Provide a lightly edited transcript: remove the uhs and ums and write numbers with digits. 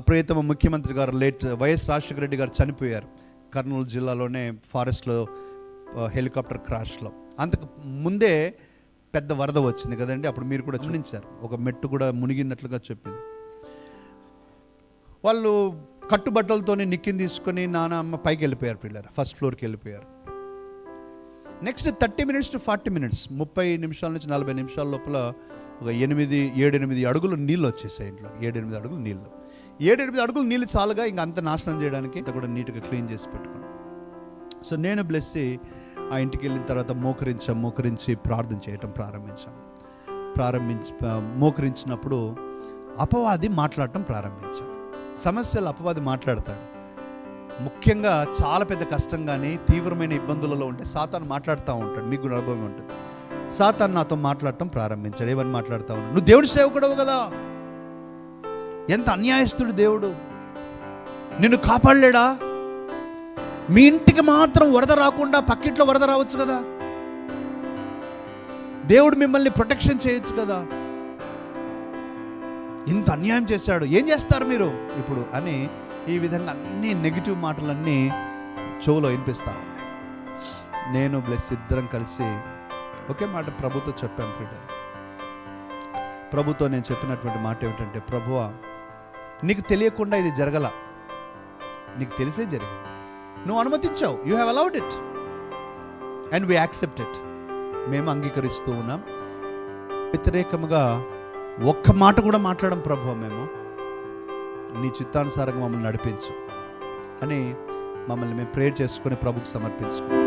ప్రియతమ ముఖ్యమంత్రి గారు late YS Rajasekhara Reddy గారు చనిపోయారు కర్నూలు జిల్లాలోనే ఫారెస్ట్లో హెలికాప్టర్ క్రాష్లో. అంతకు ముందే పెద్ద వరద వచ్చింది కదండి, అప్పుడు మీరు కూడా చూపించారు, ఒక మెట్టు కూడా మునిగినట్లుగా చెప్పింది. వాళ్ళు కట్టుబట్టలతోనే నిక్కిని తీసుకొని నాన్న అమ్మ పైకి వెళ్ళిపోయారు, పిల్లలు ఫస్ట్ ఫ్లోర్కి వెళ్ళిపోయారు. నెక్స్ట్ 30 minutes to 40 minutes 30 నిమిషాల నుంచి 40 నిమిషాల లోపల ఒక 7-8 అడుగులు నీళ్ళు వచ్చేసాయి ఇంట్లో. 7-8 అడుగులు నీళ్ళు, 7-8 అడుగులు నీళ్ళు చాలుగా ఇంకా అంత నాశనం చేయడానికి ఇంత కూడా నీట్గా క్లీన్ చేసి పెట్టుకున్నాను. సో నేను బ్లెస్సి ఆ ఇంటికి వెళ్ళిన తర్వాత మోకరించి ప్రార్థన చేయటం మోకరించినప్పుడు అపవాది మాట్లాడటం ప్రారంభించాడు. సమస్యలు అపవాది మాట్లాడతాడు. ముఖ్యంగా చాలా పెద్ద కష్టం కానీ తీవ్రమైన ఇబ్బందులలో ఉంటే సాతాను మాట్లాడుతూ ఉంటాడు. మీకు కూడా అనుభవం ఉంటుంది. సాతాను నాతో మాట్లాడటం ప్రారంభించాడు. ఏమని మాట్లాడుతూ ఉన్నాడు, నువ్వు దేవుడి సేవకుడవు కదా, ఎంత అన్యాయస్తుడు దేవుడు, నిన్ను కాపాడలేడా? మీ ఇంటికి మాత్రం వరద రాకుండా పక్కింట్లో వరద రావచ్చు కదా, దేవుడు మిమ్మల్ని ప్రొటెక్షన్ చేయొచ్చు కదా, ఇంత అన్యాయం చేశాడు, ఏం చేస్తారు మీరు ఇప్పుడు అని ఈ విధంగా అన్ని నెగిటివ్ మాటలన్నీ చెవులో వినిపిస్తా ఉన్నాయి. నేను బ్లెస్ ఇద్దరం కలిసి ఒకే మాట ప్రభుతో చెప్పాను. ప్రియులారా, ప్రభుతో నేను చెప్పినటువంటి మాట ఏమిటంటే, ప్రభువా నీకు తెలియకుండా ఇది జరగల, నీకు తెలిసే జరిగింది, నువ్వు అనుమతించావు, you have allowed it and we accept it. మేము అంగీకరిస్తూ ఉన్నాం. వ్యతిరేకముగా ఒక్క మాట కూడా మాట్లాడడం ప్రభువా, మేము నీ చిత్తానుసారంగా మమ్మల్ని నడిపించు అని మమ్మల్ని మేము ప్రేయర్ చేసుకొని ప్రభుకు సమర్పించుకున్నాం.